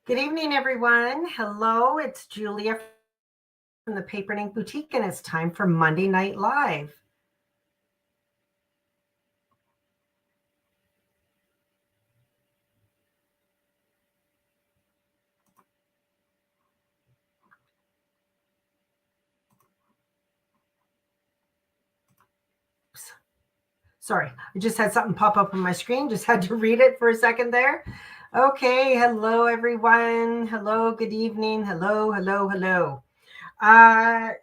Good evening, everyone. Hello, it's Julia from the Paper and Ink Boutique, and it's time for Monday Night Live. Sorry, I just had something pop up on my screen. Just had to read it for a second there. Okay, hello, everyone. Hello, good evening. Hello.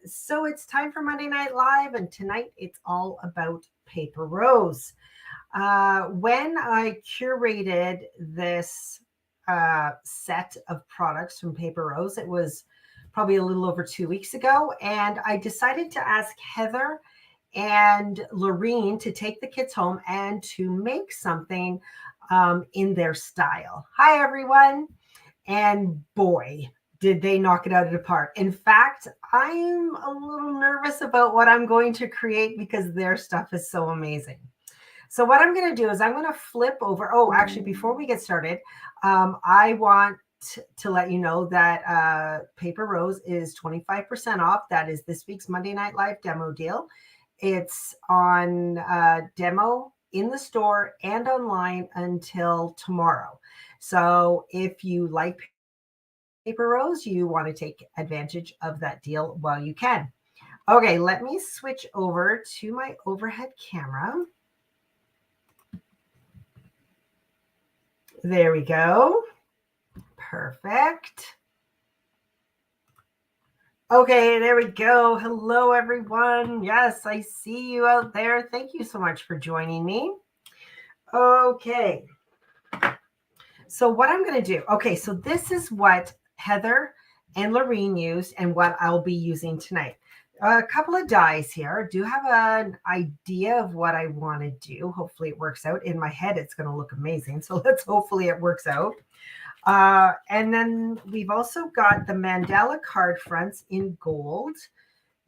So it's time for Monday Night Live, and tonight it's all about Paper Rose. When I curated this set of products from Paper Rose, it was probably a little over 2 weeks ago, and I decided to ask Heather and Laureen to take the kids home and to make something in their style. Hi, everyone. And boy, did they knock it out of the park. In fact, I'm a little nervous about what I'm going to create because their stuff is so amazing. So what I'm going to do is I'm going to flip over. Oh, actually, before we get started, I want to let you know that Paper Rose is 25% off. That is this week's Monday Night Live demo deal. It's on demo in the store and online until tomorrow. So if you like Paper Rose, you want to take advantage of that deal while you can. Okay, let me switch over to my overhead camera. There we go. Perfect. Okay, there we go. Hello, everyone. Yes, I see you out there. Thank you so much for joining me. Okay. So what I'm going to do, okay, so this is what Heather and Laureen used and what I'll be using tonight. A couple of dies here. I do have an idea of what I want to do. Hopefully it works out. In my head, it's going to look amazing. So hopefully it works out. And then we've also got the mandala card fronts in gold.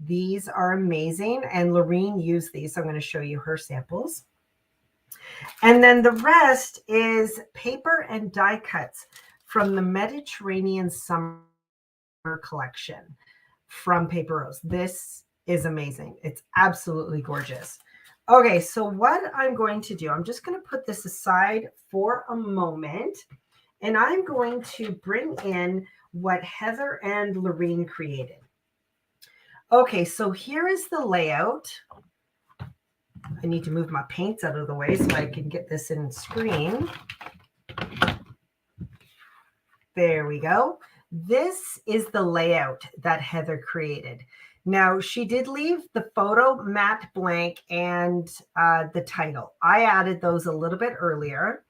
These are amazing. And Laureen used these. So I'm going to show you her samples. And then the rest is paper and die cuts from the Mediterranean Summer collection from Paper Rose. This is amazing. It's absolutely gorgeous. Okay, so what I'm going to do, I'm just going to put this aside for a moment, and I'm going to bring in what Heather and Laureen created. Okay, so here is the layout. I need to move my paints out of the way so I can get this in screen. There we go. This is the layout that Heather created. Now, she did leave the photo matte blank and the title. I added those a little bit earlier,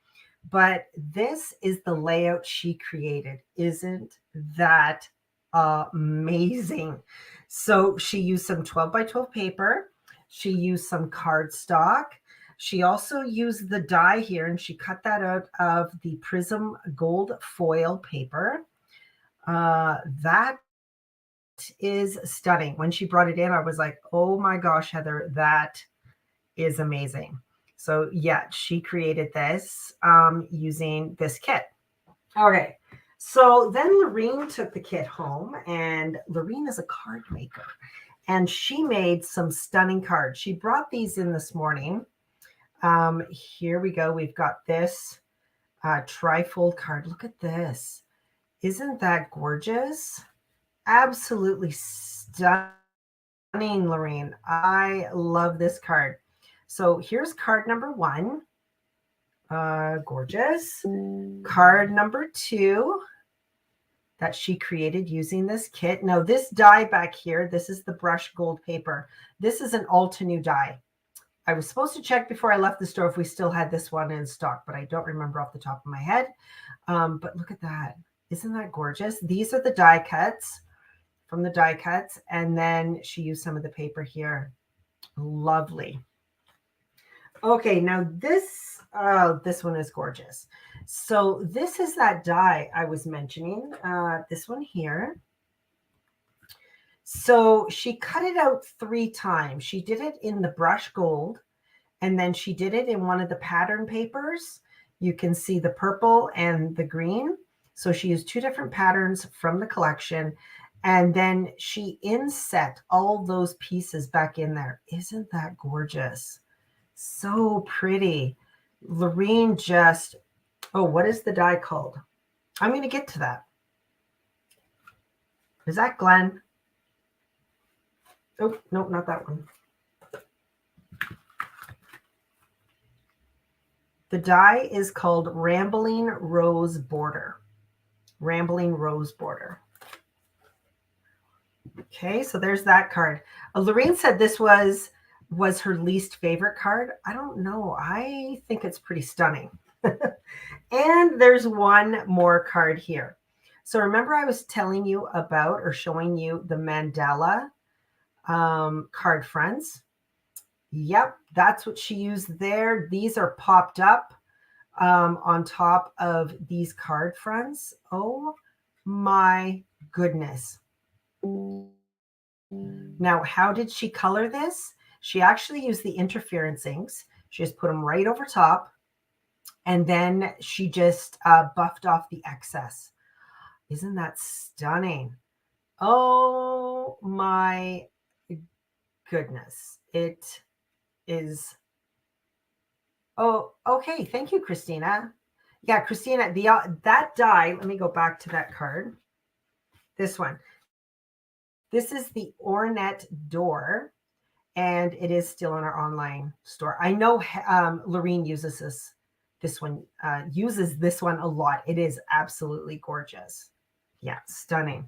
but this is the layout she created. Isn't that amazing? So she used some 12 by 12 paper. She used some cardstock. She also used the die here, and she cut that out of the Prism Gold foil paper. That is stunning. When she brought it in, I was like, oh my gosh, Heather, that is amazing. So yeah, she created this using this kit. Okay, so then Laureen took the kit home, and Laureen is a card maker, and she made some stunning cards. She brought these in this morning. Here we go. We've got this trifold card. Look at this. Isn't that gorgeous? Absolutely stunning, Laureen. I love this card. So here's card number 1. Gorgeous. Card number 2 that she created using this kit. Now this die back here, this is the brushed gold paper. This is an Altenew die. I was supposed to check before I left the store if we still had this one in stock, but I don't remember off the top of my head. But look at that. Isn't that gorgeous? These are the die cuts from the die cuts. And then she used some of the paper here. Lovely. Okay, now this one is gorgeous. So this is that die I was mentioning, this one here. So she cut it out 3 times. She did it in the brush gold, and then she did it in one of the pattern papers. You can see the purple and the green. So she used 2 different patterns from the collection, and then she inset all those pieces back in there. Isn't that gorgeous? So pretty. Laureen just, oh, what is the die called? I'm going to get to that. Is that Glenn? Oh, no, not that one. The die is called Rambling Rose Border. Rambling Rose Border. Okay, so there's that card. Lorraine said this was her least favorite card. I don't know. I think it's pretty stunning. And there's one more card here. So remember I was telling you about or showing you the mandala card fronts. Yep, that's what she used there. These are popped up on top of these card fronts. Oh my goodness. Now, how did she color this? She actually used the interference inks. She just put them right over top. And then she just buffed off the excess. Isn't that stunning? Oh my goodness. It is. Oh, okay. Thank you, Christina. Yeah, Christina, that die, let me go back to that card. This one. This is the Ornette door, and it is still in our online store. I know Laureen uses this one a lot. It is absolutely gorgeous. Yeah, stunning.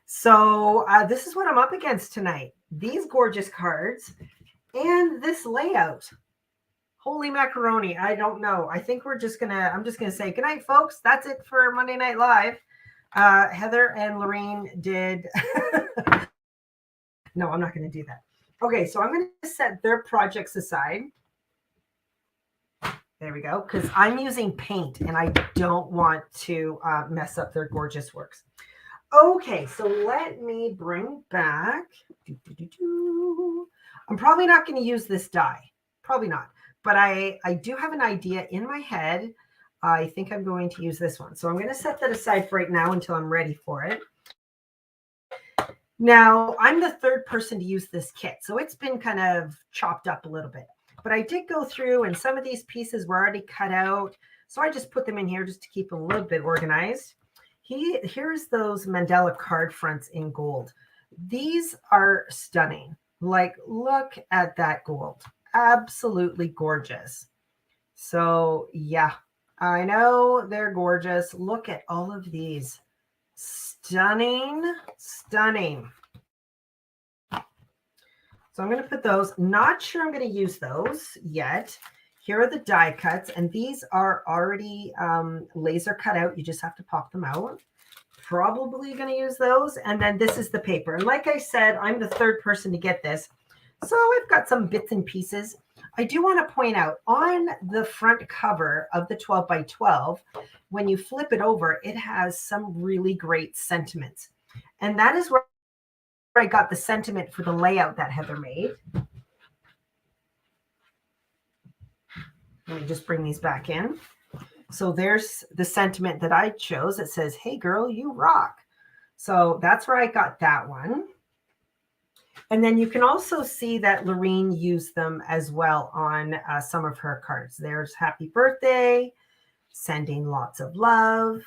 So this is what I'm up against tonight. These gorgeous cards and this layout. Holy macaroni. I don't know. I think I'm just gonna say good night, folks. That's it for Monday Night Live. Heather and Laureen did. No, I'm not going to do that. Okay, so I'm going to set their projects aside. There we go, because I'm using paint and I don't want to mess up their gorgeous works. Okay, so let me bring back. I'm probably not going to use this die. Probably not. But I do have an idea in my head. I think I'm going to use this one. So I'm going to set that aside for right now until I'm ready for it. Now, I'm the third person to use this kit, so it's been kind of chopped up a little bit. But I did go through, and some of these pieces were already cut out, so I just put them in here just to keep them a little bit organized. Here's those mandala card fronts in gold. These are stunning. Like, look at that gold. Absolutely gorgeous. So, yeah, I know they're gorgeous. Look at all of these. Stunning, stunning. So I'm going to put those. Not sure I'm going to use those yet. Here are the die cuts, and these are already laser cut out. You just have to pop them out. Probably going to use those. And then this is the paper. And like I said, I'm the third person to get this. So I've got some bits and pieces. I do want to point out on the front cover of the 12 by 12, when you flip it over, it has some really great sentiments. And that is where I got the sentiment for the layout that Heather made. Let me just bring these back in. So there's the sentiment that I chose. It says, "Hey girl, you rock." So that's where I got that one. And then you can also see that Laureen used them as well on some of her cards. There's happy birthday, sending lots of love.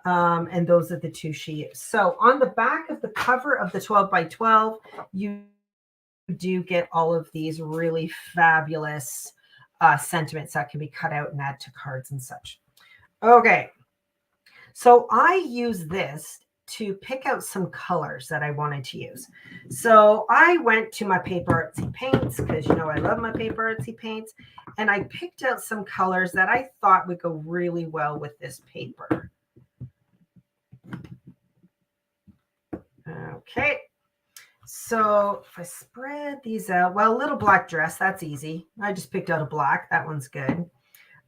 And those are the two she used. So on the back of the cover of the 12 by 12, you do get all of these really fabulous sentiments that can be cut out and add to cards and such. Okay. So I use this to pick out some colors that I wanted to use. So I went to my paper artsy paints because you know I love my paper artsy paints, and I picked out some colors that I thought would go really well with this paper. Okay, so if I spread these out, well, a little black dress, that's easy. I just picked out a black, that one's good.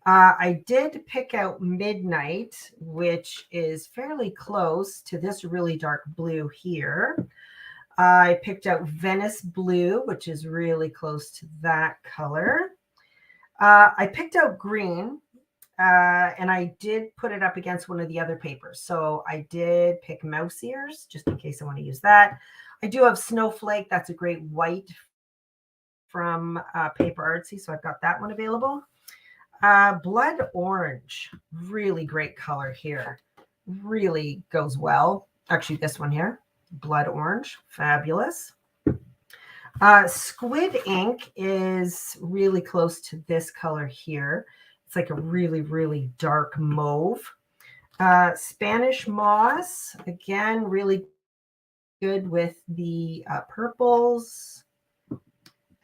I did pick out Midnight, which is fairly close to this really dark blue here. I picked out Venice Blue, which is really close to that color. I picked out green, And I did put it up against one of the other papers. So I did pick mouse ears, just in case I want to use that. I do have Snowflake. That's a great white from Paper Artsy. So I've got that one available. Blood orange, really great color here. Really goes well. Actually, this one here, blood orange, fabulous. Squid ink is really close to this color here. It's like a really, really dark mauve. Spanish moss, again, really good with the purples.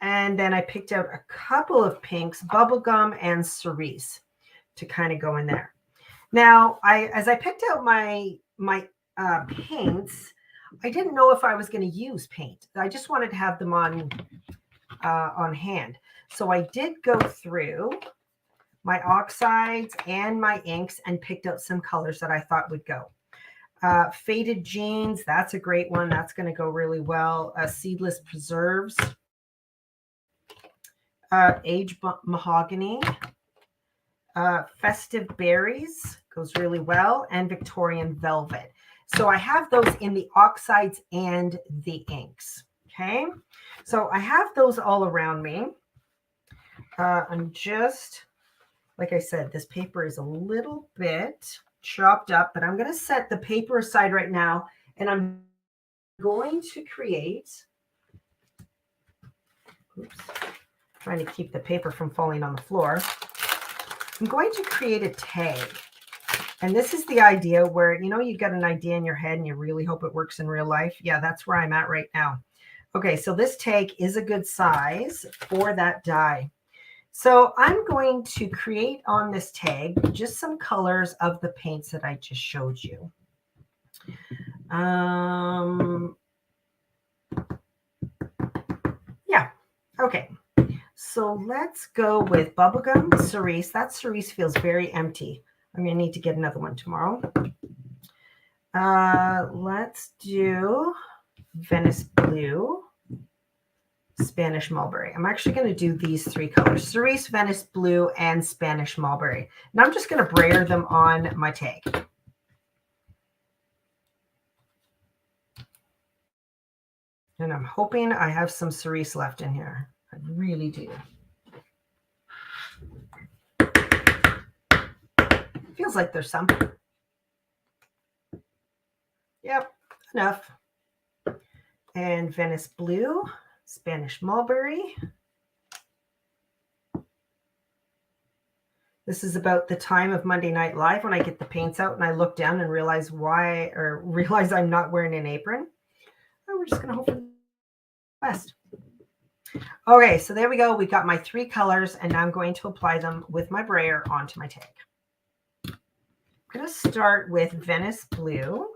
And then I picked out a couple of pinks, bubblegum and cerise, to kind of go in there. Now, as I picked out my paints, I didn't know if I was going to use paint. I just wanted to have them on hand. So I did go through my oxides and my inks and picked out some colors that I thought would go. Faded jeans, that's a great one. That's going to go really well. Seedless preserves. Aged mahogany. Festive berries goes really well, and Victorian velvet. So I have those in the oxides and the inks. Okay, so I have those all around me. I'm just, like I said, this paper is a little bit chopped up, but I'm going to set the paper aside right now, and I'm going to create, trying to keep the paper from falling on the floor. I'm going to create a tag. And this is the idea where, you got an idea in your head and you really hope it works in real life. Yeah, that's where I'm at right now. Okay, so this tag is a good size for that die. So I'm going to create on this tag just some colors of the paints that I just showed you. Yeah, okay. So let's go with bubblegum cerise. That cerise feels very empty. I'm going to need to get another one tomorrow. Let's do Venice blue, Spanish mulberry. I'm actually going to do these three colors: cerise, Venice blue, and Spanish mulberry. And I'm just going to brayer them on my tag. And I'm hoping I have some cerise left in here. I really do. Feels like there's some. Yep, enough. And Venice blue, Spanish mulberry. This is about the time of Monday Night Live when I get the paints out and I look down and realize I'm not wearing an apron. Oh, we're just going to hope for the best. Okay, so there we go. We got my three colors, and now I'm going to apply them with my brayer onto my tag. I'm going to start with Venice blue.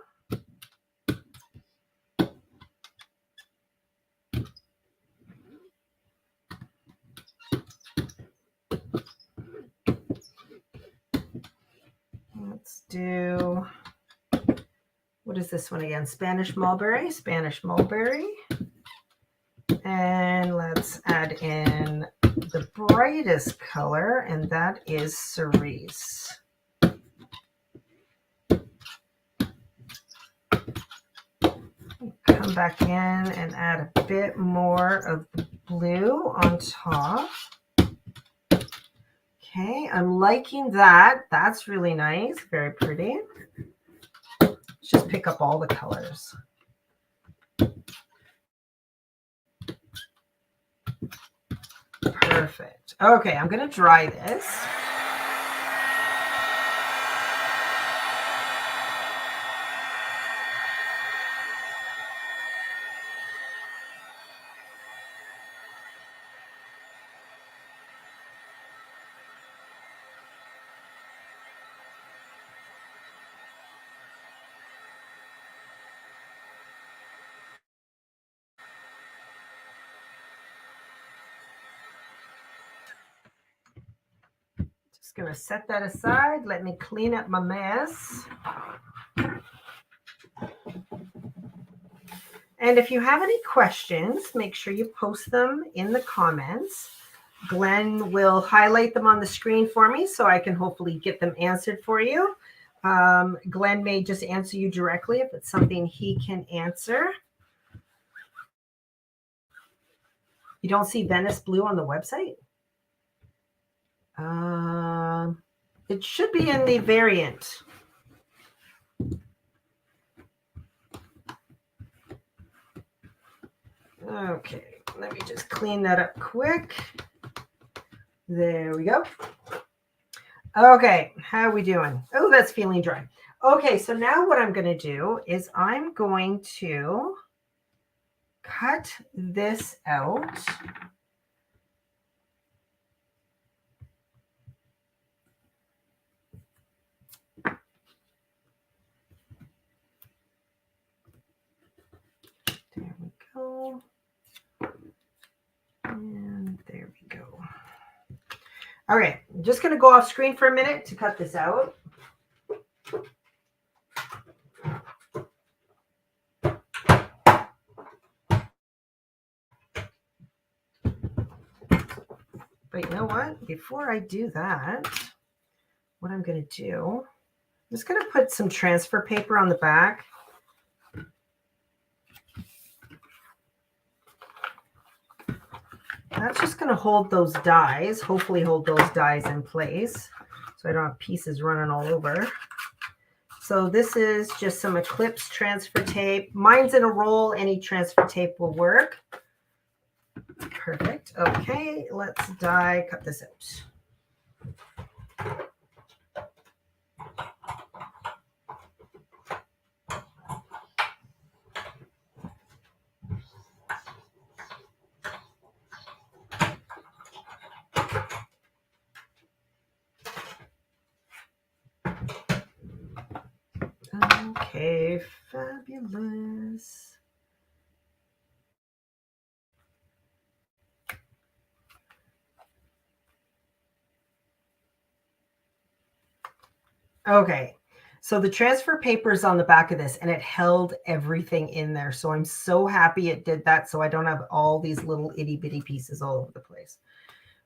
Let's do, what is this one again? Spanish mulberry, Spanish mulberry. And let's add in the brightest color, and that is cerise. Come back in and add a bit more of the blue on top. Okay, I'm liking that. That's really nice, very pretty. Let's just pick up all the colors. Perfect. Okay, I'm going to dry this. Just going to set that aside. Let me clean up my mess. And if you have any questions, make sure you post them in the comments. Glenn will highlight them on the screen for me so I can hopefully get them answered for you. Glenn may just answer you directly if it's something he can answer. You don't see Venice Blue on the website? It should be in the variant. Okay, let me just clean that up quick. There we go. Okay, how are we doing? Oh, that's feeling dry. Okay, so now what I'm going to do is I'm going to cut this out. There we go. And there we go. All right, I'm just going to go off screen for a minute to cut this out. But you know what? Before I do that, what I'm going to do, I'm just going to put some transfer paper on the back. That's just going to hold those dies, hopefully hold those dies in place so I don't have pieces running all over. So this is just some Eclipse transfer tape. Mine's in a roll. Any transfer tape will work. Perfect. Okay, let's die cut this out. Okay, fabulous. Okay, so the transfer paper is on the back of this and it held everything in there. So I'm so happy it did that so I don't have all these little itty bitty pieces all over the place.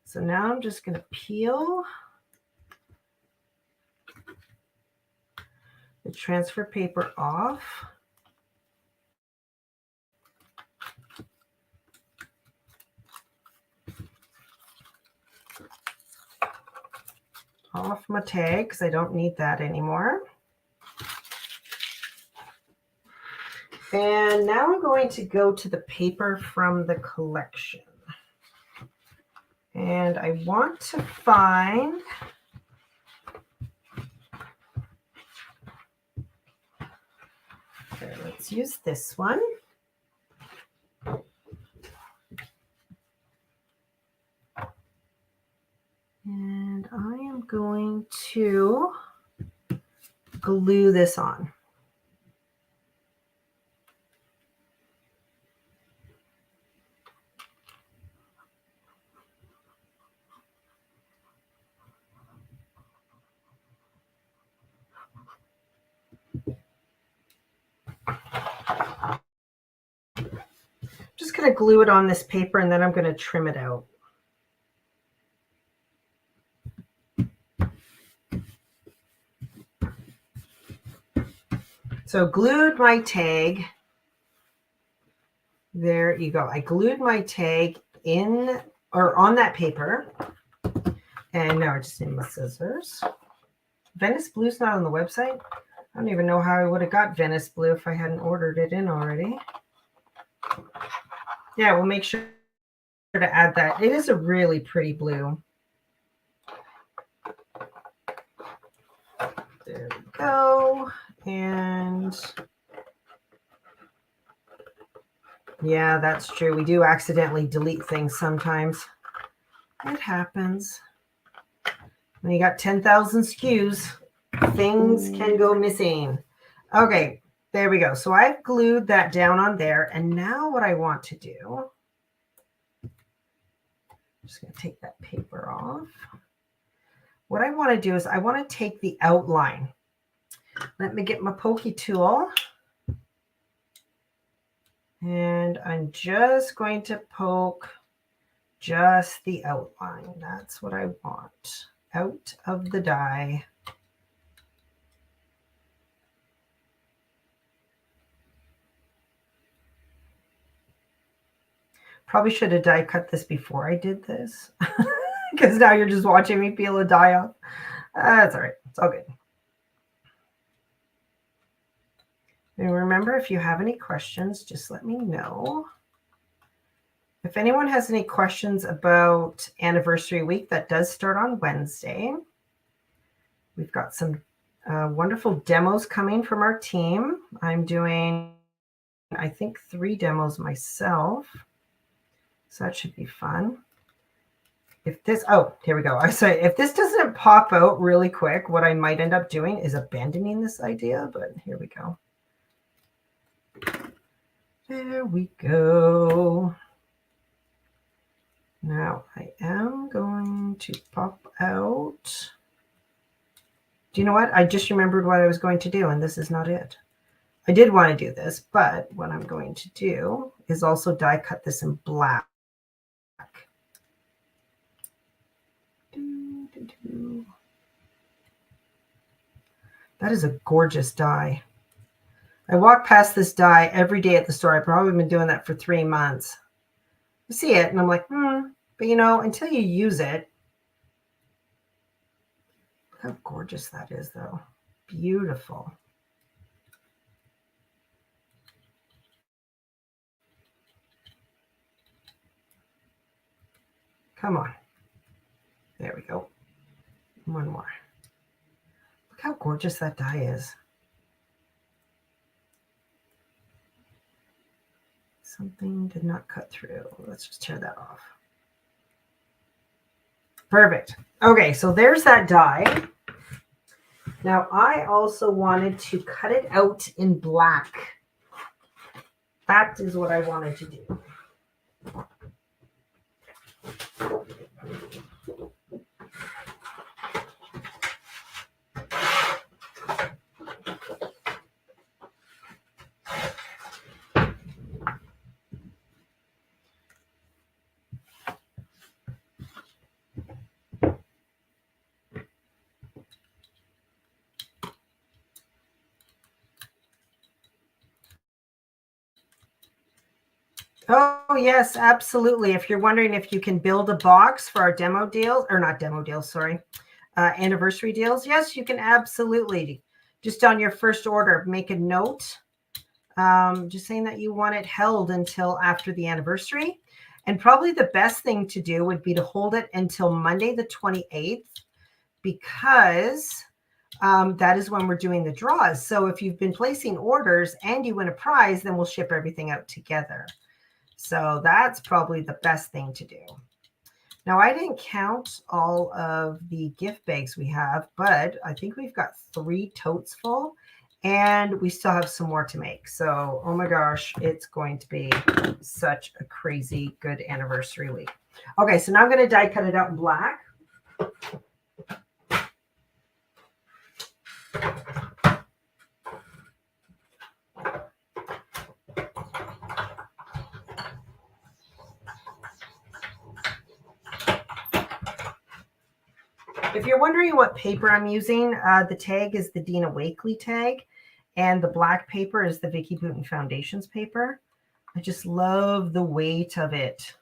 So now I'm just going to peel the transfer paper off. Off my tag because I don't need that anymore. And now I'm going to go to the paper from the collection. And I want to find okay, let's use this one. And I am going to glue this on. Just going to glue it on this paper and then I'm going to trim it out. So glued my tag. There you go. I glued my tag in or on that paper. And now I just need my scissors. Venice Blue's not on the website. I don't even know how I would have got Venice Blue if I hadn't ordered it in already. Yeah, we'll make sure to add that. It is a really pretty blue. There we go. And yeah, that's true. We do accidentally delete things sometimes. It happens. When you got 10,000 SKUs, things can go missing. Okay, there we go. So I've glued that down on there. And now what I want to do, I'm just going to take that paper off. What I want to do is I want to take the outline. Let me get my pokey tool. And I'm just going to poke just the outline. That's what I want out of the die. Probably should have die cut this before I did this, because now you're just watching me peel a die off. That's all right. It's all good. And remember, if you have any questions, just let me know. If anyone has any questions about anniversary week, that does start on Wednesday. We've got some wonderful demos coming from our team. I'm doing, I think, 3 demos myself. So that should be fun. If this, oh, here we go. I say, if this doesn't pop out really quick, what I might end up doing is abandoning this idea, but here we go. There we go. Now I am going to pop out. Do you know what? I just remembered what I was going to do, and this is not it. I did want to do this, but what I'm going to do is also die cut this in black. That is a gorgeous die. I walk past this die every day at the store. I've probably been doing that for 3 months. I see it and I'm like, but you know, until you use it. Look how gorgeous that is, though. Beautiful. Come on. There we go. One more. Look how gorgeous that die is. Something did not cut through. Let's just tear that off. Perfect. Okay, so there's that die. Now I also wanted to cut it out in black. That is what I wanted to do. Oh, yes, absolutely. If you're wondering if you can build a box for our demo deals, or not demo deals, sorry, anniversary deals, yes, you can absolutely. Just on your first order, make a note, just saying that you want it held until after the anniversary. And probably the best thing to do would be to hold it until Monday the 28th, because that is when we're doing the draws. So if you've been placing orders and you win a prize, then we'll ship everything out together. So that's probably the best thing to do. Now, I didn't count all of the gift bags we have, but I think we've got 3 totes full and we still have some more to make. So, oh my gosh, it's going to be such a crazy good anniversary week. Okay, so now I'm going to die cut it out in black. If you're wondering what paper I'm using, the tag is the Dina Wakley tag, and the black paper is the Vicki Boutin Foundations paper. I just love the weight of it.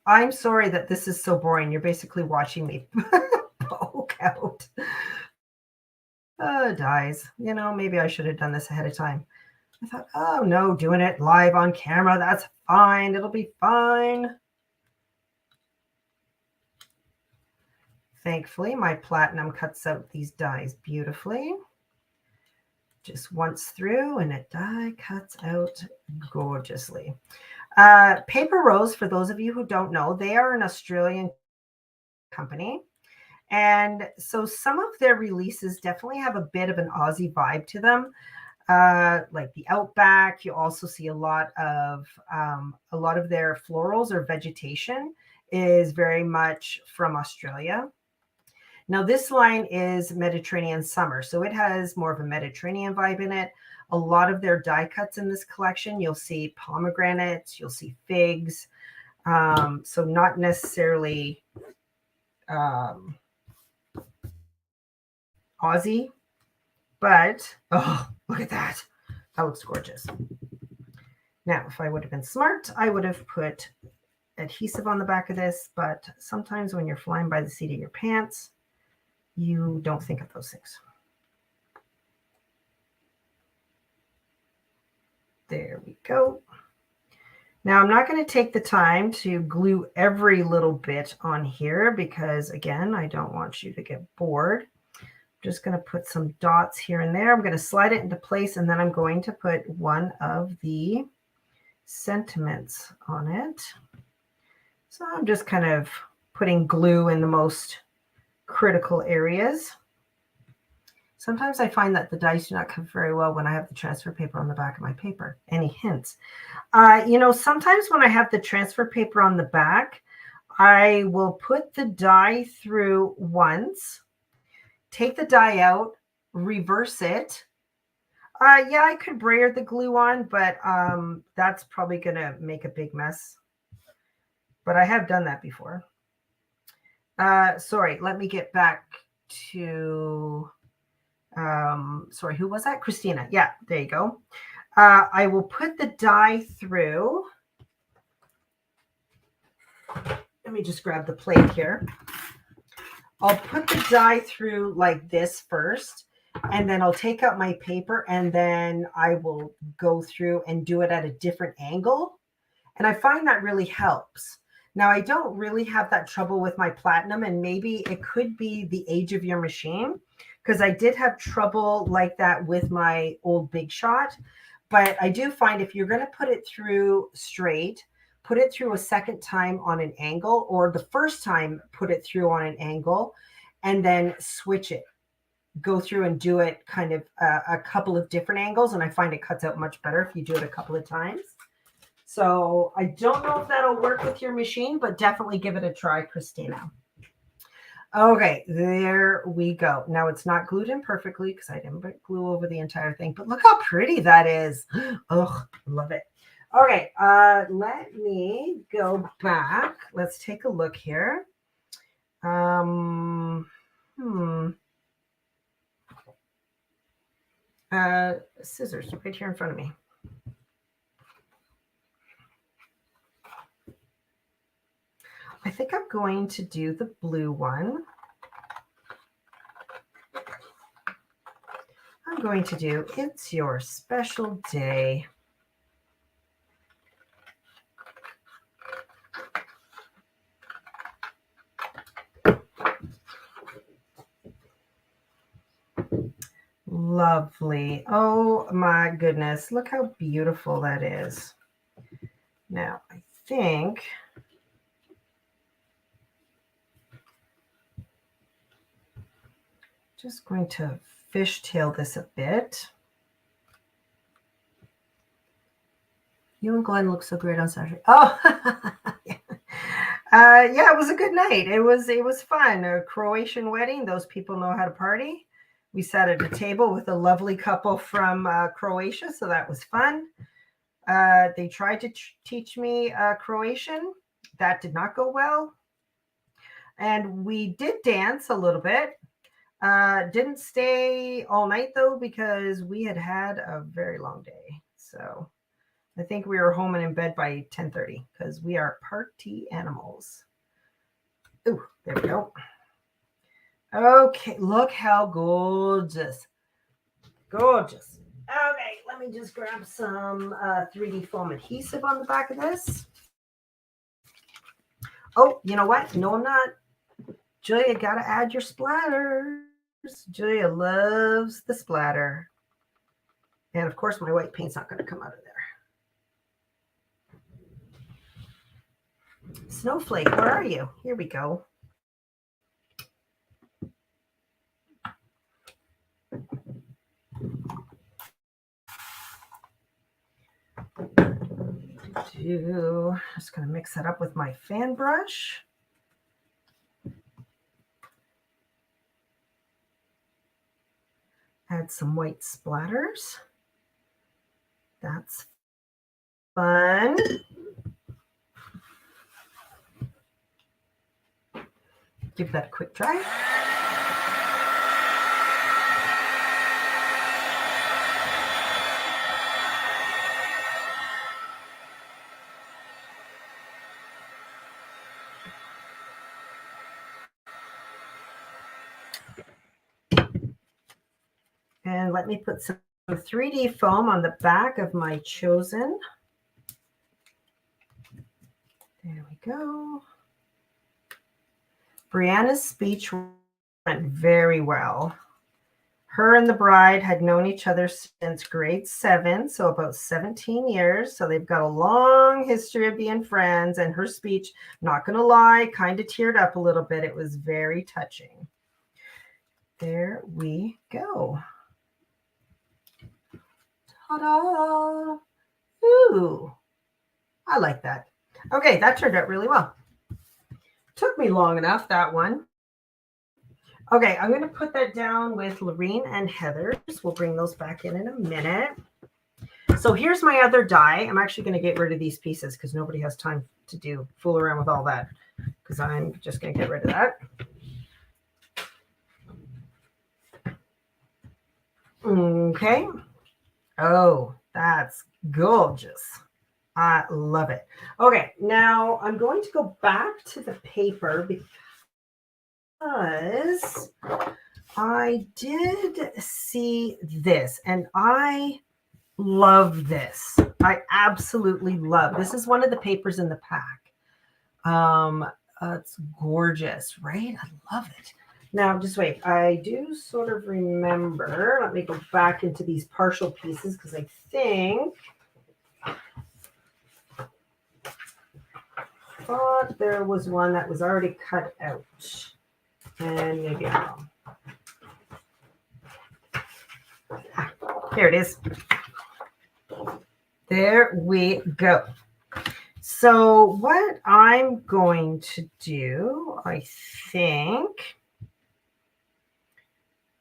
I'm sorry that this is so boring. You're basically watching me poke out dies. You know, maybe I should have done this ahead of time. I thought, oh no, doing it live on camera, that's fine. It'll be fine. Thankfully, my platinum cuts out these dies beautifully. Just once through and it die cuts out gorgeously. Paper Rose, for those of you who don't know, they are an Australian company. And so some of their releases definitely have a bit of an Aussie vibe to them. Like the Outback, you also see a lot of their florals or vegetation is very much from Australia. Now this line is Mediterranean Summer, so it has more of a Mediterranean vibe in it. A lot of their die cuts in this collection, you'll see pomegranates, you'll see figs, so not necessarily Aussie, but oh, look at that. That looks gorgeous. Now, if I would have been smart, I would have put adhesive on the back of this, but sometimes when you're flying by the seat of your pants, you don't think of those things. There we go. Now, I'm not going to take the time to glue every little bit on here because, again, I don't want you to get bored. I'm just going to put some dots here and there. I'm going to slide it into place, and then I'm going to put one of the sentiments on it. So I'm just kind of putting glue in the most critical areas. Sometimes I find that the dice do not come very well when I have the transfer paper on the back of my paper. Any hints? Sometimes when I have the transfer paper on the back, I will put the die through once, take the die out, reverse it. Yeah, I could brayer the glue on, but that's probably going to make a big mess. But I have done that before. Sorry, let me get back to... sorry, who was that? Christina. Yeah, there you go. I will put the die through. Let me just grab the plate here. I'll put the die through like this first, and then I'll take out my paper, and then I will go through and do it at a different angle. And I find that really helps. Now, I don't really have that trouble with my platinum, and maybe it could be the age of your machine, because I did have trouble like that with my old Big Shot. But I do find if you're going to put it through straight, put it through a second time on an angle, or the first time put it through on an angle, and then switch it. Go through and do it kind of a couple of different angles, and I find it cuts out much better if you do it a couple of times. So I don't know if that'll work with your machine, but definitely give it a try, Christina. Okay, there we go. Now it's not glued in perfectly because I didn't put glue over the entire thing, but look how pretty that is. Oh, love it. Okay, let me go back. Let's take a look here. Scissors right here in front of me. I think I'm going to do the blue one. I'm going to do It's Your Special Day. Lovely. Oh my goodness. Look how beautiful that is. Now, I think just going to fishtail this a bit. You and Glenn look so great on Saturday. Oh, yeah, it was a good night. It was fun. A Croatian wedding. Those people know how to party. We sat at a table with a lovely couple from Croatia, so that was fun. They tried to teach me Croatian. That did not go well. And we did dance a little bit. Didn't stay all night, though, because we had a very long day. So I think we were home and in bed by 10:30 because we are party animals. Ooh, there we go. Okay, look how gorgeous. Gorgeous. Okay, let me just grab some 3D foam adhesive on the back of this. Oh, you know what? No, I'm not. Julia, got to add your splatters. Julia loves the splatter. And of course, my white paint's not going to come out of there. Snowflake, where are you? Here we go. Just going to mix that up with my fan brush. add some white splatters. That's fun. Give that a quick try. And let me put some 3D foam on the back of my chosen. There we go. Brianna's speech went very well. Her and the bride had known each other since grade 7, so about 17 years. So they've got a long history of being friends. And her speech, not going to lie, kind of teared up a little bit. It was very touching. There we go. Ta-da! Ooh, I like that. Okay, that turned out really well. Took me long enough, that one. Okay, I'm going to put that down with Laureen and Heather's. We'll bring those back in a minute. So here's my other die. I'm actually going to get rid of these pieces because nobody has time to fool around with all that, because I'm just going to get rid of that. Okay. Oh, that's gorgeous. I love it. Okay, now I'm going to go back to the paper because I did see this and I love this. I absolutely love this. Is one of the papers in the pack. It's gorgeous, right? I love it. Now, just wait. I do sort of remember. Let me go back into these partial pieces because I think thought there was one that was already cut out. And maybe I'm wrong. Here it is. There we go. So what I'm going to do, I think,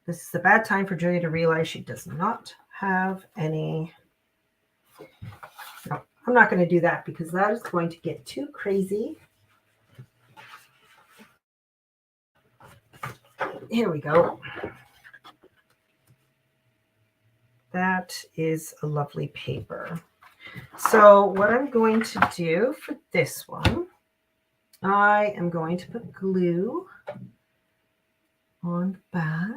this is a bad time for Julia to realize she does not have any. No, I'm not going to do that because that is going to get too crazy. Here we go. That is a lovely paper. So what I'm going to do for this one, I am going to put glue on the back.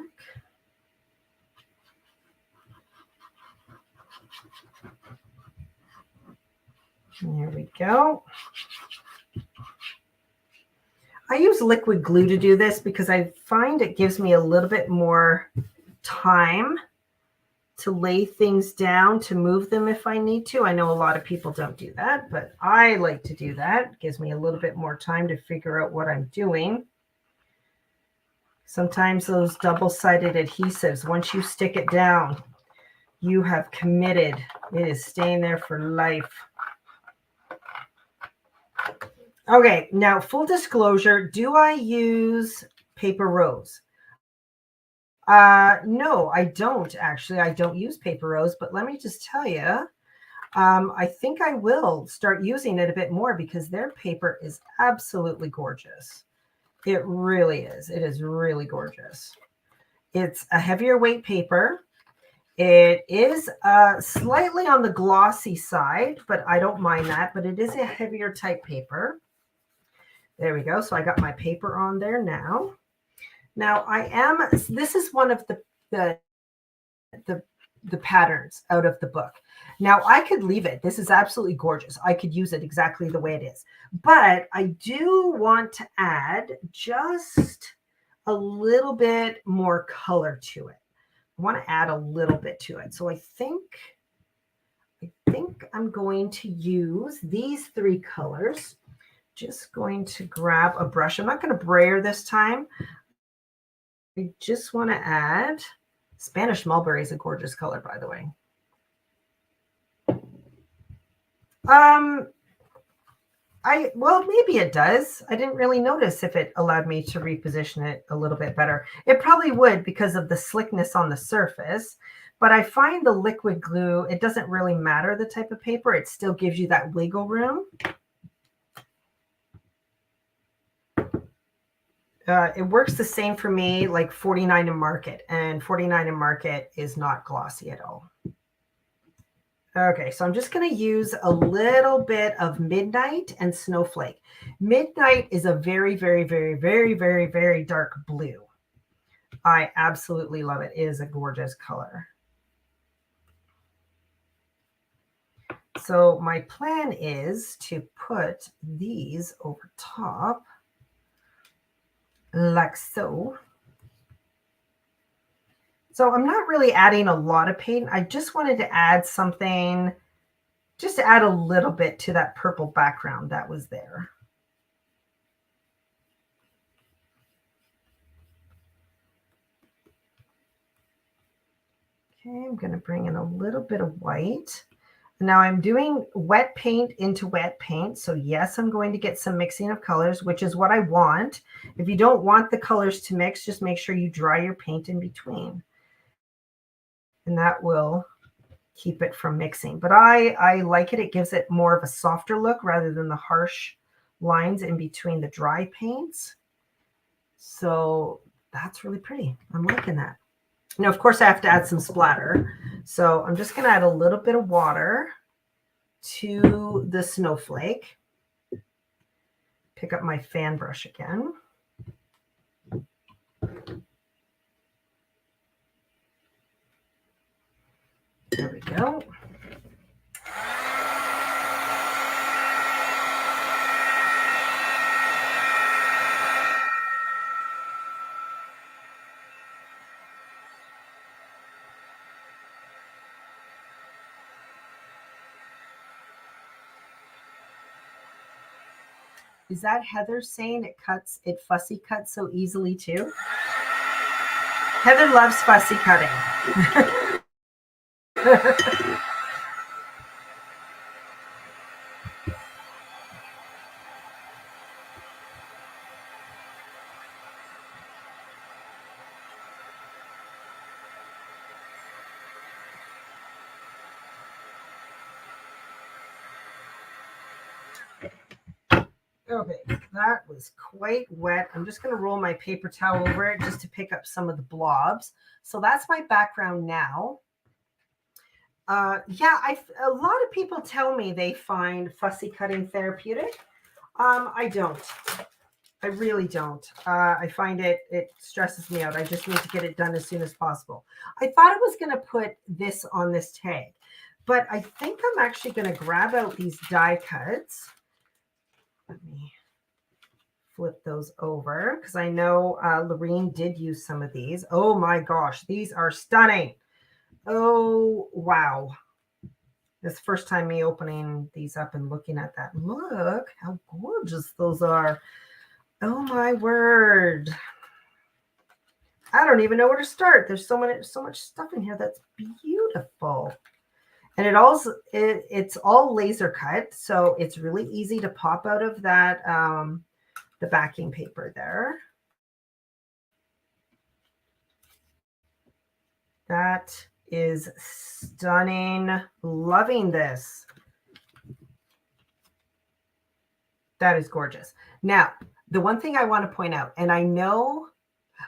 There we go. I use liquid glue to do this because I find it gives me a little bit more time to lay things down, to move them if I need to. I know a lot of people don't do that, but I like to do that. It gives me a little bit more time to figure out what I'm doing. Sometimes those double-sided adhesives, once you stick it down, you have committed. It is staying there for life. Okay, now full disclosure, do I use paper rose? No, I don't actually. I don't use paper rose, but let me just tell you, I think I will start using it a bit more because their paper is absolutely gorgeous. It really is. It is really gorgeous. It's a heavier weight paper. It is slightly on the glossy side, but I don't mind that. But it is a heavier type paper. There we go. So I got my paper on there now. Now this is one of the patterns out of the book. Now I could leave it. This is absolutely gorgeous. I could use it exactly the way it is. But I do want to add just a little bit more color to it. I want to add a little bit to it. So I think I'm going to use these 3 colors. Just going to grab a brush. I'm not going to brayer this time. I just want to add, Spanish mulberry is a gorgeous color, by the way. Well, maybe it does. I didn't really notice if it allowed me to reposition it a little bit better. It probably would because of the slickness on the surface. But I find the liquid glue, it doesn't really matter the type of paper. It still gives you that wiggle room. It works the same for me, like 49 and Market. And 49 and Market is not glossy at all. Okay, so I'm just going to use a little bit of Midnight and Snowflake. Midnight is a very, very, very, very, very, very dark blue. I absolutely love it. It is a gorgeous color. So my plan is to put these over top like so. So I'm not really adding a lot of paint. I just wanted to add something, just to add a little bit to that purple background that was there. Okay, I'm going to bring in a little bit of white. Now I'm doing wet paint into wet paint. So yes, I'm going to get some mixing of colors, which is what I want. If you don't want the colors to mix, just make sure you dry your paint in between. And that will keep it from mixing. But I like it. It gives it more of a softer look rather than the harsh lines in between the dry paints. So that's really pretty. I'm liking that. Now, of course, I have to add some splatter. So I'm just going to add a little bit of water to the snowflake. Pick up my fan brush again. There we go. Is that Heather saying it fussy cuts so easily too? Heather loves fussy cutting. Okay, that was quite wet. I'm just going to roll my paper towel over it just to pick up some of the blobs. So that's my background now. Yeah, a lot of people tell me they find fussy cutting therapeutic. I don't. I really don't. I find it stresses me out. I just need to get it done as soon as possible. I thought I was going to put this on this tag, but I think I'm actually going to grab out these die cuts. Let me flip those over because I know Laureen did use some of these. Oh my gosh, these are stunning. Oh, wow. This is the first time me opening these up and looking at that. Look how gorgeous those are. Oh my word. I don't even know where to start. There's so much stuff in here that's beautiful. And it's all laser cut, so it's really easy to pop out of that the backing paper there. That is stunning. Loving this. That is gorgeous. Now, the one thing I want to point out, and I know,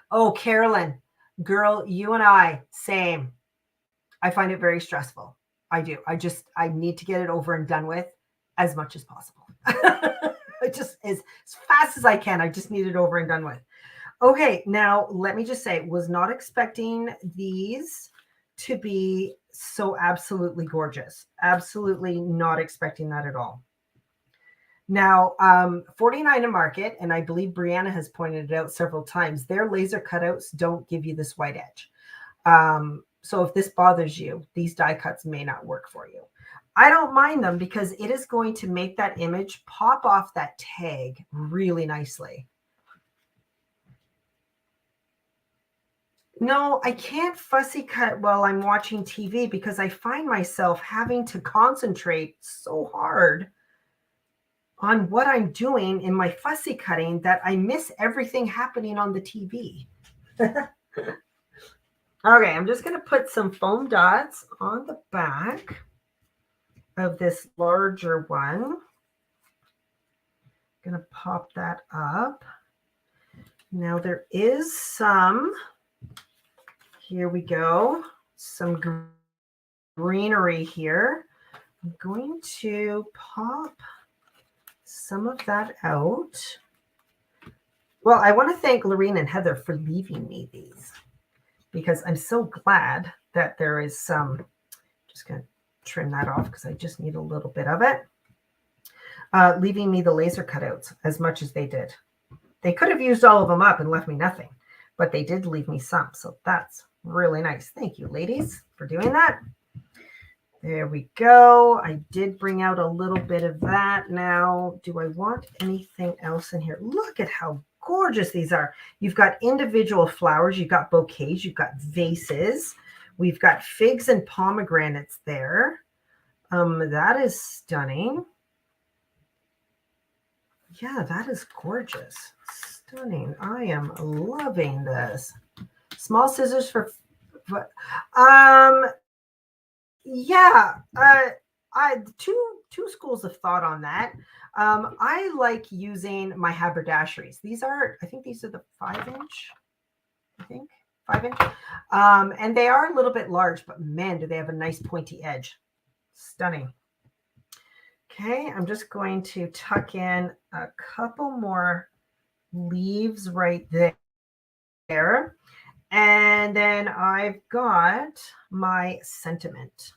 oh, Carolyn, girl, you and I, same. I find it very stressful. I do. I need to get it over and done with as much as possible. Just as fast as I can. I just need it over and done with. Okay, now let me just say, was not expecting these to be so absolutely gorgeous. Absolutely not expecting that at all. Now, 49 and Market, and I believe Brianna has pointed it out several times, their laser cutouts don't give you this white edge. So if this bothers you, these die cuts may not work for you. I don't mind them because it is going to make that image pop off that tag really nicely. No, I can't fussy cut while I'm watching TV because I find myself having to concentrate so hard on what I'm doing in my fussy cutting that I miss everything happening on the TV. Okay, I'm just going to put some foam dots on the back of this larger one. Going to pop that up. Now there is some, here we go, some greenery here. I'm going to pop some of that out. Well, I want to thank Laureen and Heather for leaving me these because I'm so glad that there is some. Just going to trim that off because I just need a little bit of it. Leaving me the laser cutouts as much as they did. They could have used all of them up and left me nothing, but they did leave me some. So that's really nice. Thank you, ladies, for doing that. There we go. I did bring out a little bit of that. Now, do I want anything else in here? Look at how gorgeous these are. You've got individual flowers. You've got bouquets. You've got vases. We've got figs and pomegranates there. That is stunning. Yeah, that is gorgeous. Stunning. I am loving this. Small scissors for yeah, I two schools of thought on that. I like using my haberdasheries. These are, I think these are the 5-inch. I think 5-inch. And they are a little bit large, but man, do they have a nice pointy edge. Stunning. Okay, I'm just going to tuck in a couple more leaves right there. And then I've got my sentiment.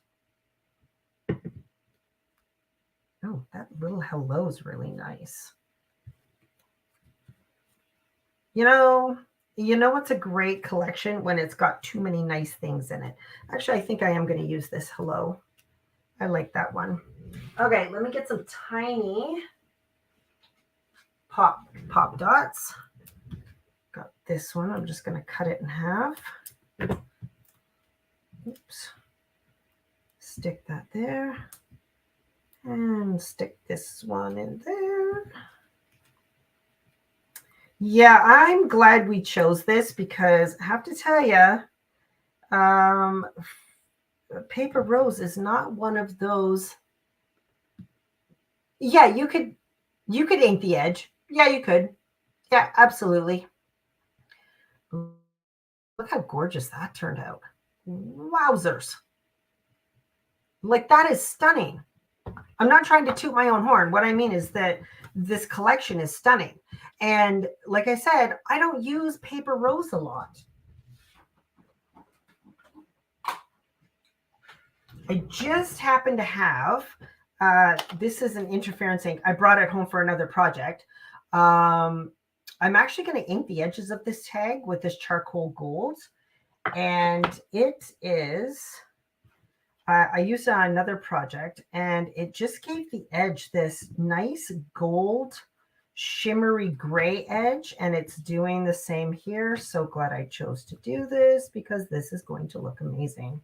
Oh, that little hello is really nice. You know what's a great collection when it's got too many nice things in it. Actually, I think I am going to use this hello. I like that one. Okay, let me get some tiny pop dots. Got this one. I'm just going to cut it in half. Oops. Stick that there. And stick this one in there. Yeah, I'm glad we chose this because I have to tell you, paper rose is not one of those. Yeah, you could ink the edge. Yeah, you could. Yeah, absolutely. Look how gorgeous that turned out. Wowzers. Like, that is stunning. I'm not trying to toot my own horn. What I mean is that this collection is stunning. And like I said, I don't use paper rose a lot. I just happen to have, this is an interference ink. I brought it home for another project. I'm actually going to ink the edges of this tag with this charcoal gold. And it is, I used it on another project, and it just gave the edge this nice gold, shimmery gray edge, and it's doing the same here. So glad I chose to do this because this is going to look amazing.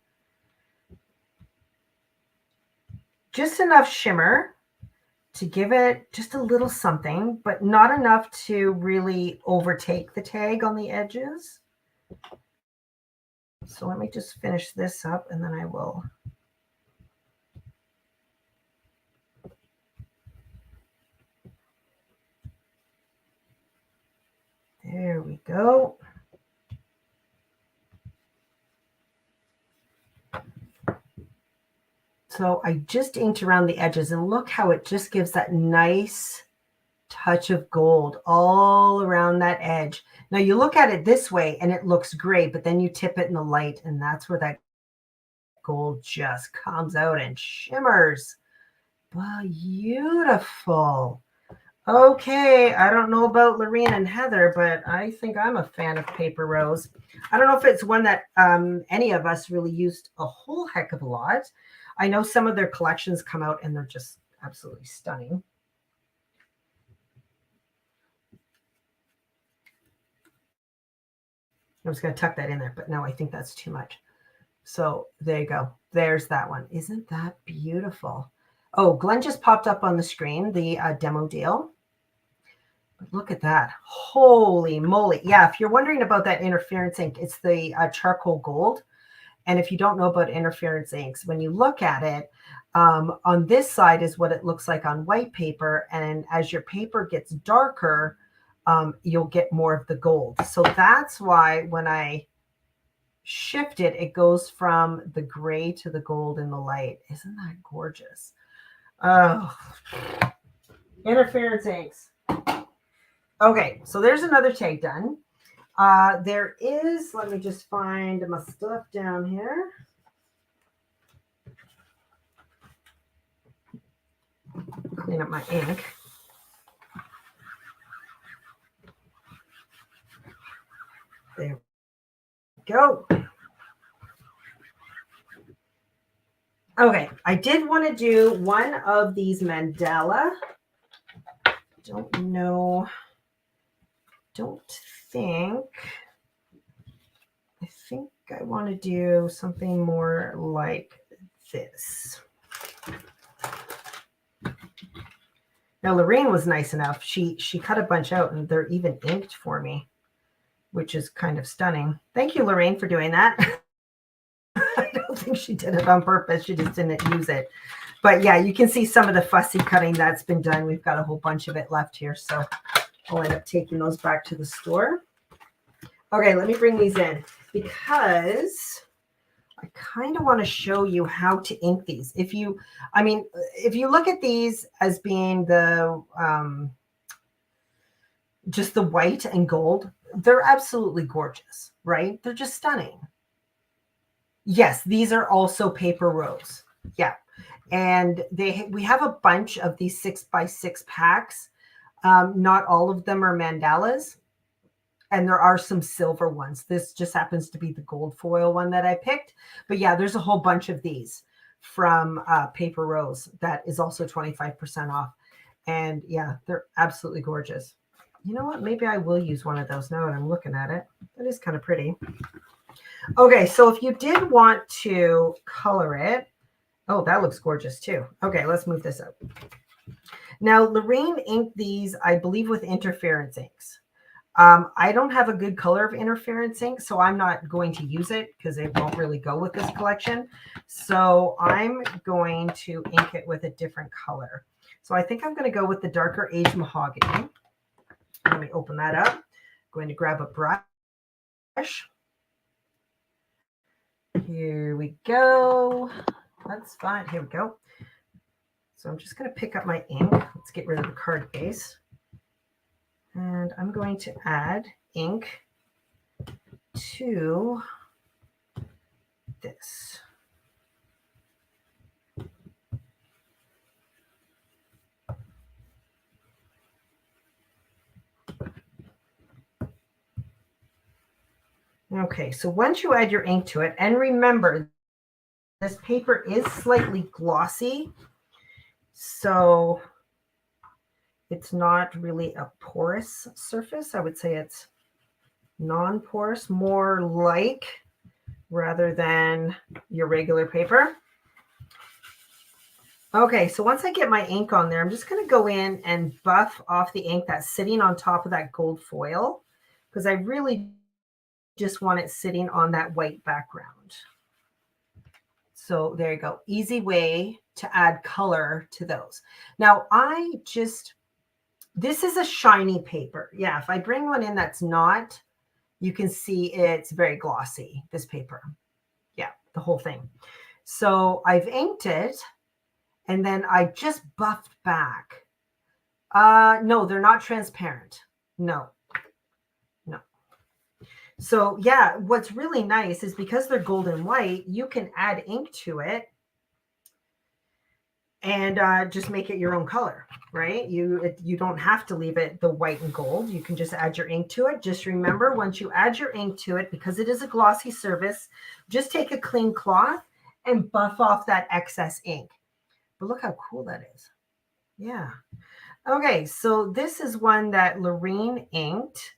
Just enough shimmer to give it just a little something, but not enough to really overtake the tag on the edges. So let me just finish this up and then I will. There we go. So I just inked around the edges and look how it just gives that nice touch of gold all around that edge. Now you look at it this way and it looks great, but then you tip it in the light and that's where that gold just comes out and shimmers. Beautiful. Okay, I don't know about Laureen and Heather, but I think I'm a fan of paper rose. I don't know if it's one that any of us really used a whole heck of a lot. I know some of their collections come out and they're just absolutely stunning. I was going to tuck that in there, but no, I think that's too much. So there you go. There's that one. Isn't that beautiful? Oh, Glenn just popped up on the screen, the demo deal. But look at that. Holy moly. Yeah, if you're wondering about that interference ink, it's the charcoal gold. And if you don't know about interference inks, when you look at it, on this side is what it looks like on white paper. And as your paper gets darker, you'll get more of the gold. So that's why when I shift it, it goes from the gray to the gold in the light. Isn't that gorgeous? Oh, interference inks. Okay, so there's another tag done. There is, let me just find my stuff down here. Clean up my ink. There we go. Okay, I did want to do one of these mandala. Don't know. Don't think. I think I want to do something more like this. Now, Laureen was nice enough. She cut a bunch out, and they're even inked for me, which is kind of stunning. Thank you, Laureen, for doing that. I don't think she did it on purpose. She just didn't use it. But yeah, you can see some of the fussy cutting that's been done. We've got a whole bunch of it left here. So I'll end up taking those back to the store. Okay, let me bring these in because I kind of want to show you how to ink these. If you look at these as being the just the white and gold, they're absolutely gorgeous, right? They're just stunning. Yes, these are also paper rose. Yeah. And we have a bunch of these 6x6 packs. Not all of them are mandalas. And there are some silver ones. This just happens to be the gold foil one that I picked. But yeah, there's a whole bunch of these from Paper Rose that is also 25% off. And yeah, they're absolutely gorgeous. You know what? Maybe I will use one of those now that I'm looking at it. That is kind of pretty. Okay, so if you did want to color it, oh, that looks gorgeous too. Okay, let's move this up. Now, Laureen inked these, I believe, with interference inks. I don't have a good color of interference ink, so I'm not going to use it because it won't really go with this collection. So I'm going to ink it with a different color. So I think I'm going to go with the darker aged mahogany. Let me open that up. I'm going to grab a brush. Here we go. That's fine. Here we go. So I'm just going to pick up my ink. Let's get rid of the card base. And I'm going to add ink to this. Okay, so once you add your ink to it, and remember, this paper is slightly glossy, so it's not really a porous surface. I would say it's non-porous, more like rather than your regular paper. Okay, so once I get my ink on there, I'm just going to go in and buff off the ink that's sitting on top of that gold foil because I really just want it sitting on that white background. So there you go. Easy way to add color to those. Now this is a shiny paper. Yeah, if I bring one in that's not, you can see it's very glossy, this paper. Yeah, the whole thing. So I've inked it and then I just buffed back. No, they're not transparent. No. So yeah, what's really nice is because they're gold and white, you can add ink to it and just make it your own color, right? You don't have to leave it the white and gold. You can just add your ink to it. Just remember, once you add your ink to it, because it is a glossy surface, just take a clean cloth and buff off that excess ink. But look how cool that is. Yeah. Okay, so this is one that Laureen inked.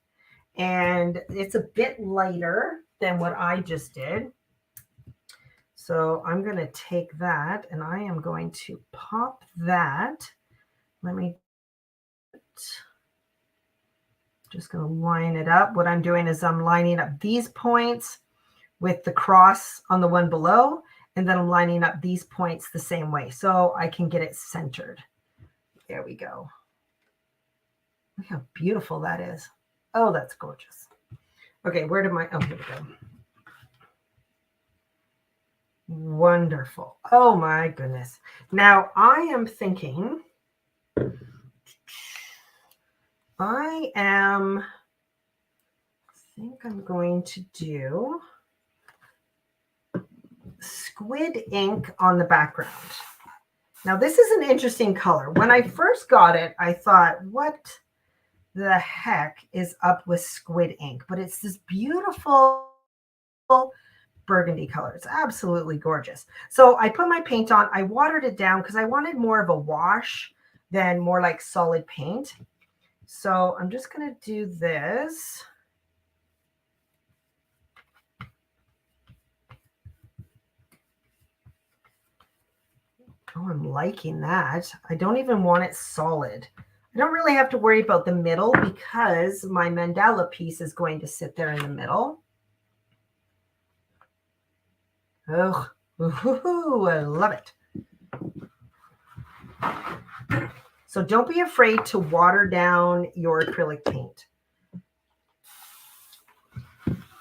And it's a bit lighter than what I just did. So I'm going to take that and I am going to pop that. Let me just going to line it up. What I'm doing is I'm lining up these points with the cross on the one below, and then I'm lining up these points the same way so I can get it centered. There we go. Look how beautiful that is. Oh, that's gorgeous. Okay, where did my, oh, here we go. Wonderful. Oh my goodness. Now I am thinking, I think I'm going to do squid ink on the background. Now this is an interesting color. When I first got it, I thought, what the heck is up with squid ink? But it's this beautiful burgundy color. It's absolutely gorgeous. So I put my paint on. I watered it down because I wanted more of a wash than more like solid paint. So I'm just going to do this. Oh, I'm liking that. I don't even want it solid. I don't really have to worry about the middle because my mandala piece is going to sit there in the middle. Oh, I love it. So don't be afraid to water down your acrylic paint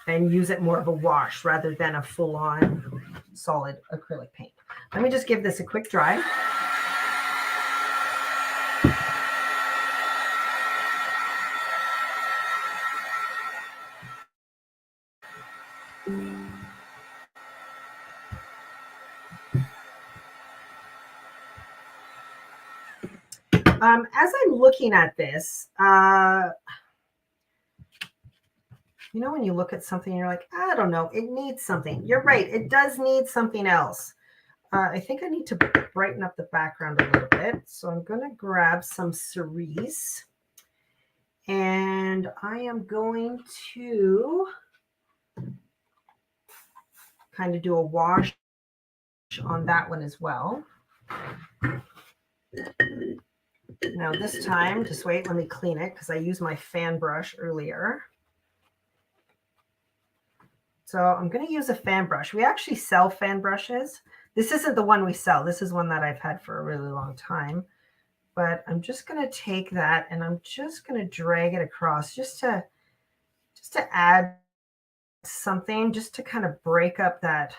and use it more of a wash rather than a full-on solid acrylic paint. Let me just give this a quick dry. As I'm looking at this, you know, when you look at something, you're like, I don't know, it needs something. You're right. It does need something else. I think I need to brighten up the background a little bit. So I'm going to grab some cerise and I am going to kind of do a wash on that one as well. Now this time, just wait, let me clean it because I used my fan brush earlier. So I'm going to use a fan brush. We actually sell fan brushes. This isn't the one we sell. This is one that I've had for a really long time. But I'm just going to take that and I'm just going to drag it across just to add something, just to kind of break up that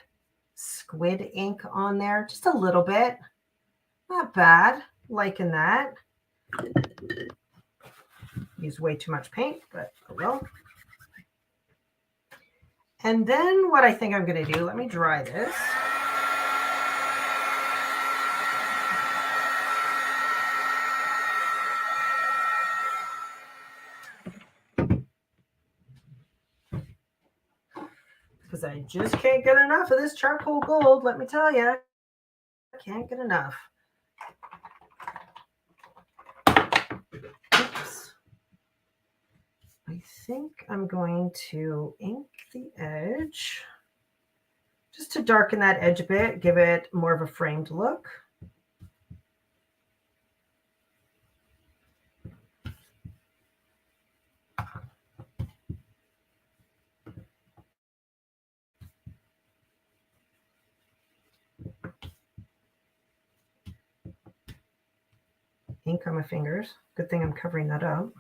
squid ink on there just a little bit. Not bad. Liking that. Use way too much paint, but I will. And then what I think I'm going to do, let me dry this. Because I just can't get enough of this charcoal gold, let me tell you. I can't get enough. Oops. I think I'm going to ink the edge just to darken that edge a bit, give it more of a framed look. Ink on my fingers. Good thing I'm covering that up.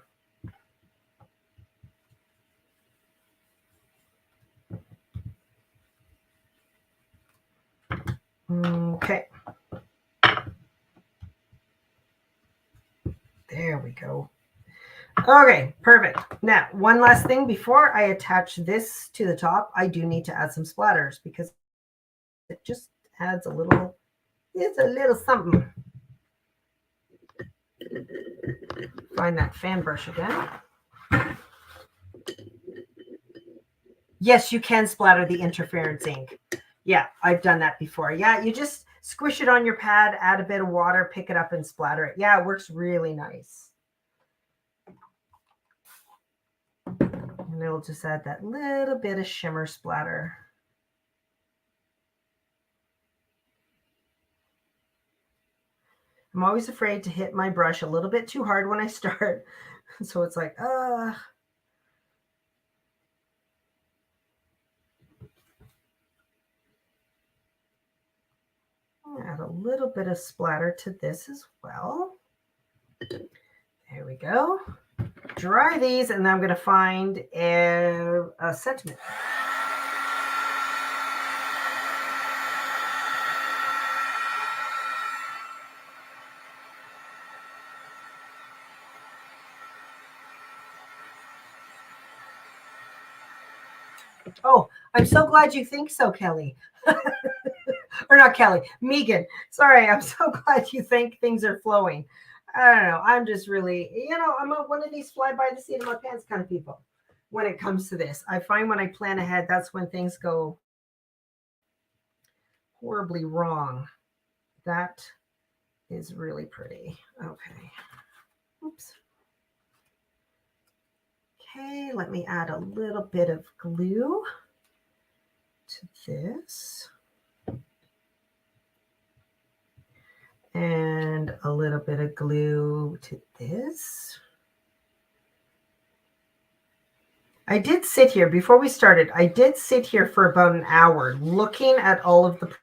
Okay. There we go. Okay, perfect. Now, one last thing before I attach this to the top, I do need to add some splatters because it just adds a little, it's a little something. Find that fan brush again. Yes, you can splatter the interference ink. Yeah, I've done that before. Yeah, you just squish it on your pad, add a bit of water, pick it up and splatter it. Yeah, it works really nice. And it'll just add that little bit of shimmer splatter. I'm always afraid to hit my brush a little bit too hard when I start. So it's like, add a little bit of splatter to this as well. There we go. Dry these, and then I'm going to find a sentiment. Oh, I'm so glad you think so, Kelly. Or not Kelly, Megan. Sorry, I'm so glad you think things are flowing. I don't know. I'm just really, I'm one of these fly by the seat of my pants kind of people when it comes to this. I find when I plan ahead, that's when things go horribly wrong. That is really pretty. Okay. Oops. Okay, let me add a little bit of glue to this. And a little bit of glue to this. I did sit here before we started. I did sit here for about an hour looking at all of the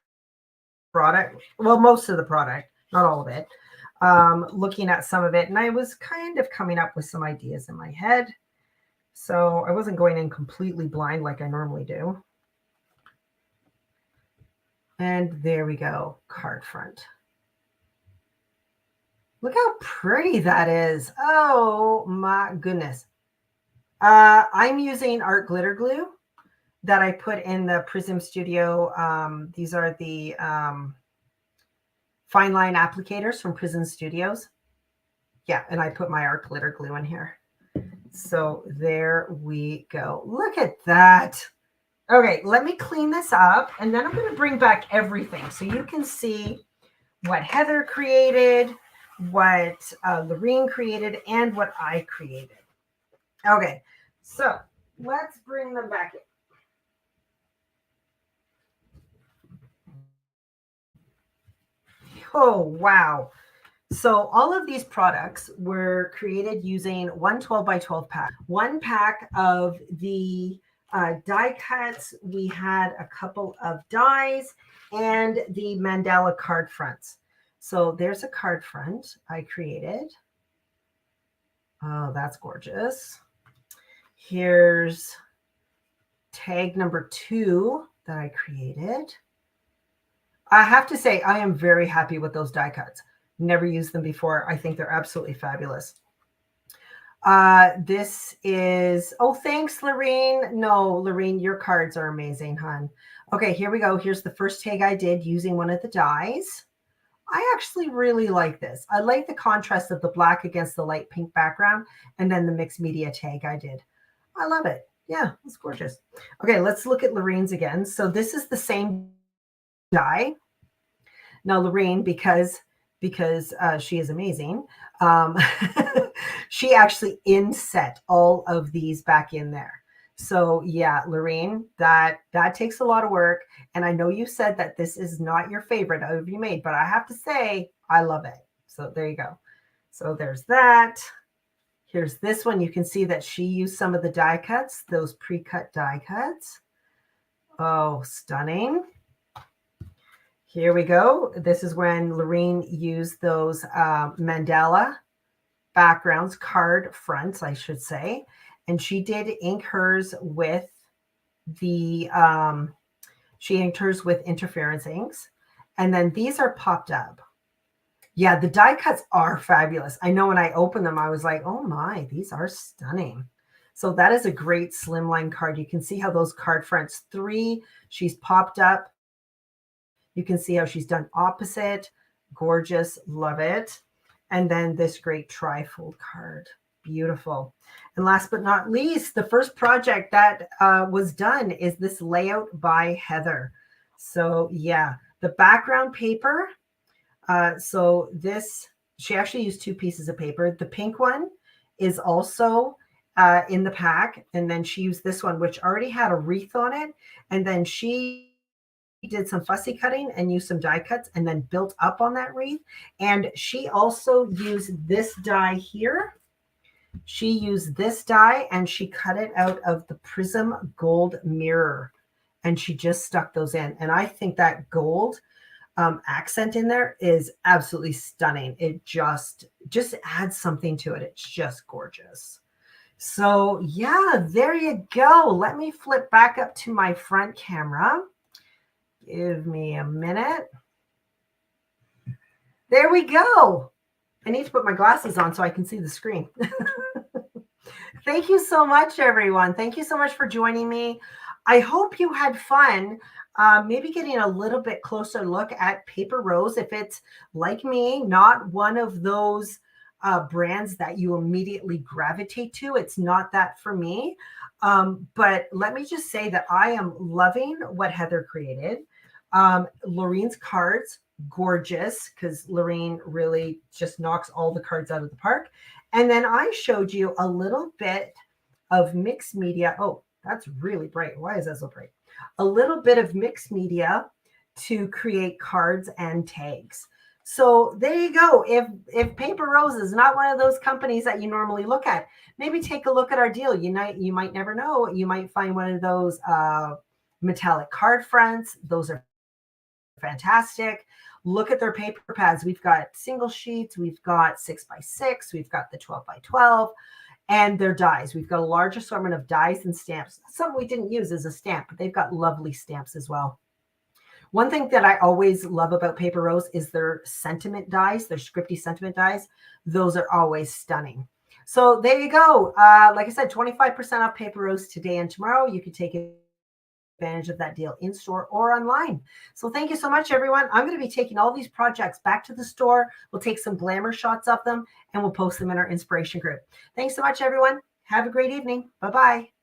product. Well, most of the product, not all of it. Looking at some of it, and I was kind of coming up with some ideas in my head. So I wasn't going in completely blind like I normally do. And there we go, card front. Look how pretty that is. Oh my goodness. I'm using art glitter glue that I put in the Prism Studio. These are the fine line applicators from Prism Studios. Yeah, and I put my art glitter glue in here. So there we go. Look at that. Okay, let me clean this up, and then I'm going to bring back everything so you can see what Heather created, what Laureen created, and what I created. Okay, so let's bring them back in. Oh, wow. So all of these products were created using one 12 by 12 pack. One pack of the die cuts. We had a couple of dies and the mandala card fronts. So there's a card front I created. Oh, that's gorgeous. Here's tag number 2 that I created. I have to say, I am very happy with those die cuts. Never used them before. I think they're absolutely fabulous. This is, oh, thanks, Laureen. No, Laureen, your cards are amazing, hon. Okay, here we go. Here's the first tag I did using one of the dies. I actually really like this. I like the contrast of the black against the light pink background, and then the mixed media tag I did. I love it. Yeah, it's gorgeous. Okay, let's look at Laureen's again. So this is the same die. Now, Laureen, because she is amazing, she actually inset all of these back in there. So yeah, Laureen, that takes a lot of work. And I know you said that this is not your favorite of you made, but I have to say, I love it. So there you go. So there's that. Here's this one. You can see that she used some of the die cuts, those pre-cut die cuts. Oh, stunning. Here we go. This is when Laureen used those mandala backgrounds, card fronts, I should say. And she did ink hers with the, she inked hers with interference inks. And then these are popped up. Yeah, the die cuts are fabulous. I know when I opened them, I was like, oh my, these are stunning. So that is a great slimline card. You can see how those card fronts, 3, she's popped up. You can see how she's done opposite. Gorgeous. Love it. And then this great trifold card. Beautiful. And last but not least, the first project that was done is this layout by Heather. So yeah, the background paper. So this, she actually used 2 pieces of paper. The pink one is also in the pack. And then she used this one, which already had a wreath on it. And then she did some fussy cutting and used some die cuts and then built up on that wreath. And she also used this die here. She used this die and she cut it out of the Prism Gold Mirror. And she just stuck those in. And I think that gold accent in there is absolutely stunning. It just adds something to it. It's just gorgeous. So yeah, there you go. Let me flip back up to my front camera. Give me a minute. There we go. I need to put my glasses on so I can see the screen. Thank you so much, everyone. Thank you so much for joining me. I hope you had fun. Maybe getting a little bit closer look at Paper Rose. If it's like me, not one of those brands that you immediately gravitate to. It's not that for me. But let me just say that I am loving what Heather created. Laureen's cards, gorgeous, because Laureen really just knocks all the cards out of the park. And then I showed you a little bit of mixed media. Oh, that's really bright. Why is that so bright? A little bit of mixed media to create cards and tags. So there you go. If Paper Rose is not one of those companies that you normally look at, maybe take a look at our deal. You might never know. You might find one of those metallic card fronts. Those are fantastic. Look at their paper pads. We've got single sheets. We've got 6x6. We've got the 12x12. And their dies. We've got a large assortment of dies and stamps. Some we didn't use as a stamp, but they've got lovely stamps as well. One thing that I always love about Paper Rose is their sentiment dies, their scripty sentiment dies. Those are always stunning. So there you go. Like I said, 25% off Paper Rose today and tomorrow. You can take advantage of that deal in store or online. So thank you so much, everyone. I'm going to be taking all these projects back to the store. We'll take some glamour shots of them and we'll post them in our inspiration group. Thanks so much, everyone. Have a great evening. Bye-bye.